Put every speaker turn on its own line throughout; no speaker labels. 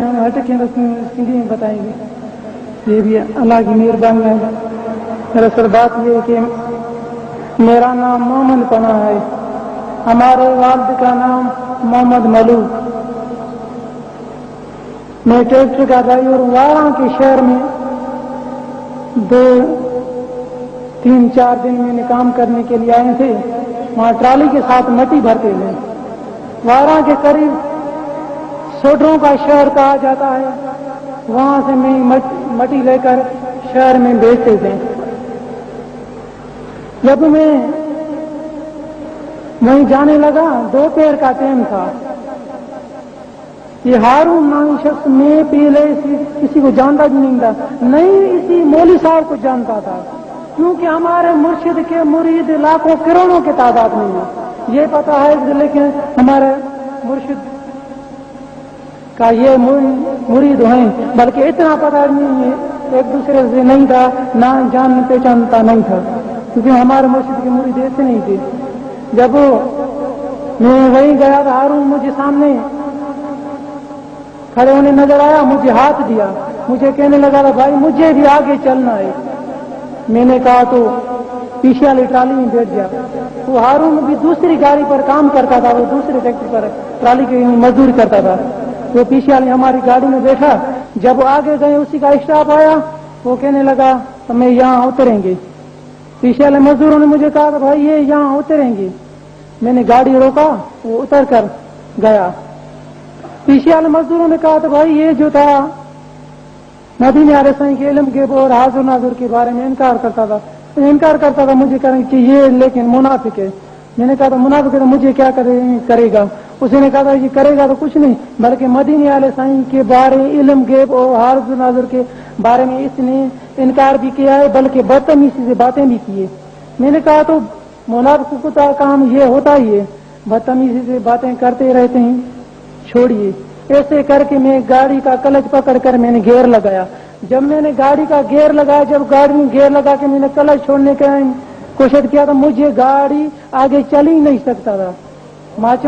ہندی میں بتائیں گے. یہ بھی اللہ کی مہربانی ہے. دراصل بات یہ ہے کہ میرا نام محمد پناہ ہے. ہمارے والد کا نام محمد ملوک. میں ٹریکٹر کا ڈرائیور وارا کے شہر میں 2-3-4 دن میں کام کرنے کے لیے آئے تھے. وہاں ٹرالی کے ساتھ مٹی بھرتے تھے. وارا کے قریب سوڈروں کا شہر کہا جاتا ہے. وہاں سے میں مٹی لے کر شہر میں بیچتے تھے. جب میں وہیں جانے لگا دوپہر کا ٹائم تھا. یہ ہارون نامی شخص میں پہلے کسی کو جانتا بھی نہیں تھا, نہیں اسی مولوی صاحب کو جانتا تھا, کیونکہ ہمارے مرشد کے مرید لاکھوں کروڑوں کے تعداد میں ہے. یہ پتا ہے لیکن ہمارے مرشد کا یہ مرید ہیں, بلکہ اتنا پتا نہیں ہے ایک دوسرے سے نہیں تھا, نہ جان پہچانتا نہیں تھا, کیونکہ ہمارے مرشد کے مرید ایسے نہیں تھے. جب میں وہیں گیا تو ہارون مجھے سامنے کھڑے ہونے نظر آیا, مجھے ہاتھ دیا, مجھے کہنے لگا تھا بھائی مجھے بھی آگے چلنا ہے. میں نے کہا تو پیچھے والی ٹرالی میں بیٹھ گیا. وہ ہارون بھی دوسری گاڑی پر کام کرتا تھا, وہ دوسرے ٹریکٹر پر ٹرالی کی مزدوری کرتا تھا. وہ پیچھے والی ہماری گاڑی میں بیٹھا. جب وہ آگے گئے اسی کا اسٹاپ آیا, وہ کہنے لگا تو میں یہاں اتریں گے. پیچھے والے مزدوروں نے مجھے کہا تھا بھائی یہ یہاں اتریں گے. میں نے گاڑی روکا, وہ اتر کر گیا. پیچھے والے مزدوروں نے کہا تھا بھائی یہ جو تھا مدینے والے سائیں کے علم کے اور حاضر ناظر کے بارے میں انکار کرتا تھا مجھے کریں کہ یہ لیکن منافق ہے. میں نے کہا تھا منافق ہے تو مجھے کیا کرے گا. اس نے کہا تھا یہ کرے گا تو کچھ نہیں, بلکہ مدینے والے سائیں کے بارے علم غیب اور حاضر ناظر کے بارے میں اس نے انکار بھی کیا ہے, بلکہ بدتمیزی سے باتیں بھی کی ہے. میں نے کہا تو منافق کا کام یہ ہوتا ہی ہے, بدتمیزی سے باتیں کرتے رہتے ہیں, چھوڑیے. ایسے کر کے میں گاڑی کا کلچ پکڑ کر میں نے گیئر لگایا. جب میں نے گاڑی کا گیئر لگایا, جب گاڑی میں گیئر لگا کے میں نے کلچ چھوڑنے کا کوشش کیا تو مجھے گاڑی آگے چل ہی نہیں سکتا تھا.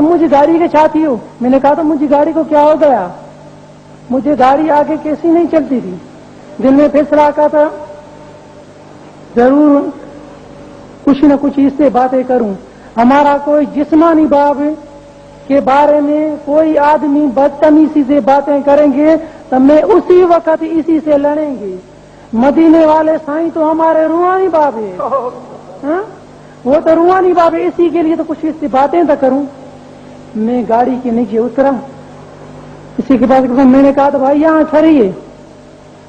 مجھے گاڑی کے ساتھی ہو. میں نے کہا تو مجھے گاڑی کو کیا ہو گیا, مجھے گاڑی آگے کیسی نہیں چلتی تھی. دل میں فیصلہ آتا تھا ضرور کچھ نہ کچھ اس سے باتیں کروں. ہمارا کوئی جسمانی باب کے بارے میں کوئی آدمی بدتمیزی سے باتیں کریں گے تو میں اسی وقت اسی سے لڑیں گے. مدینے والے سائیں تو ہمارے روحانی باب ہے, وہ تو روحانی باب ہے, اسی کے لیے تو کچھ اس سے باتیں تو کروں. میں گاڑی کے نیچے اترا, اسی کے پاس میں نے کہا تو بھائی یہاں ٹھہریے.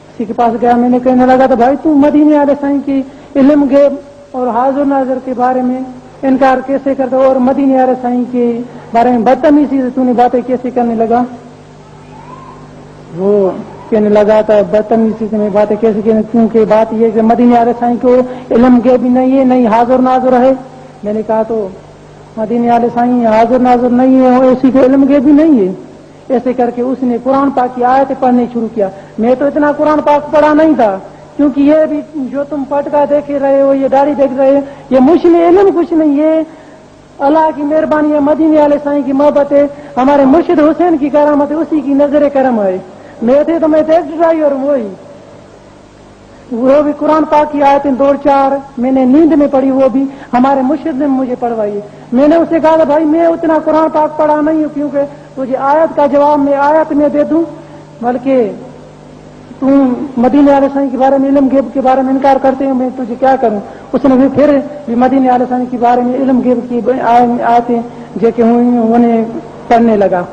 اسی کے پاس گیا, میں نے کہنے لگا تو بھائی تو مدینے والے سائیں کی علم غیب اور حاضر ناظر کے بارے میں انکار کیسے کرتا, اور مدینے والے سائیں کے بارے میں بدتمیزی سے تو نے باتیں کیسے کرنے لگا. وہ کہنے لگا تھا بدتمیزی سے میں باتیں کیسے کرنے, کیونکہ بات یہ کہ مدینے والے سائیں کو علم غیب بھی نہیں ہے, نہیں حاضر ناظر ہے. میں نے کہا تو مدینے والے سائیں حاضر ناظر نہیں ہے, اسی کو علم غیب بھی نہیں ہے. ایسے کر کے اس نے قرآن پاک کی آیت پڑھنے شروع کیا. میں تو اتنا قرآن پاک پڑھا نہیں تھا, کیونکہ یہ بھی جو تم پٹکا دیکھ رہے ہو, یہ داڑھی دیکھ رہے ہو, یہ مجھ میں علم کچھ نہیں ہے. اللہ کی مہربانی ہے, مدینے والے سائیں کی محبت ہے, ہمارے مرشد حسین کی کرامت ہے, اسی کی نظر کرم ہے. میں تھے تو میں ٹیکسی ڈرائیور وہی, وہ بھی قرآن پاک کی آیتیں 2-4 میں نے نیند میں پڑھی, وہ بھی ہمارے مرشد نے مجھے پڑھوائی. میں نے اسے کہا بھائی میں اتنا قرآن پاک پڑھا نہیں ہوں, کیونکہ تجھے آیت کا جواب میں آیت میں دے دوں, بلکہ تم مدینے والے سائیں کے بارے میں علم غیب کے بارے میں انکار کرتے ہو, میں تجھے کیا کروں. اس نے بھی پھر مدینے والے سائیں کے بارے میں علم غیب کی آیتیں جو کہ انہیں پڑھنے لگا.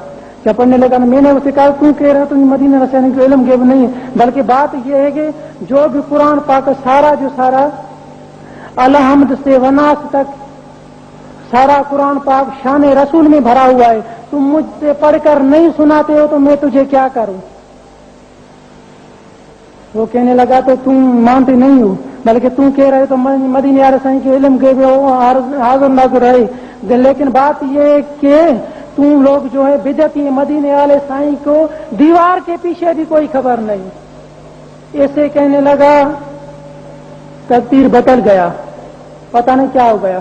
جب پڑھنے لگا میں نے اسے کہا کیوں کہہ رہا تو مدینے والے سائیں کو علم غیب نہیں ہے, بلکہ بات یہ ہے کہ جو بھی قرآن پاک سارا الحمد سے وناس تک سارا قرآن پاک شان رسول میں بھرا ہوا ہے. تم مجھ سے پڑھ کر نہیں سناتے ہو تو میں تجھے کیا کروں. وہ کہنے لگا تو تم مانتے نہیں ہو, بلکہ تم کہہ رہے تو مدینے والے سائیں کے علم غیب حاضر ناظر ہے. لیکن بات یہ ہے کہ تم لوگ جو ہے بدعتی مدینے والے سائیں کو دیوار کے پیچھے بھی کوئی خبر نہیں. ایسے کہنے لگا, تیر بدل گیا, پتہ نہیں کیا ہو گیا.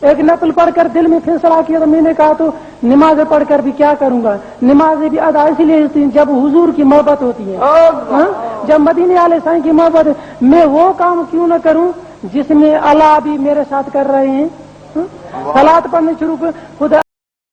ایک نفل پڑھ کر دل میں فیصلہ کیا تو میں نے کہا تو نمازیں پڑھ کر بھی کیا کروں گا، نمازیں بھی ادا اس لیے ہوتی ہیں جب حضور کی محبت ہوتی ہے، جب مدینے والے سائیں کی محبت ہے، میں وہ کام کیوں نہ کروں جس میں اللہ بھی میرے ساتھ کر رہے ہیں. صلاۃ پڑھنے شروع کر خدا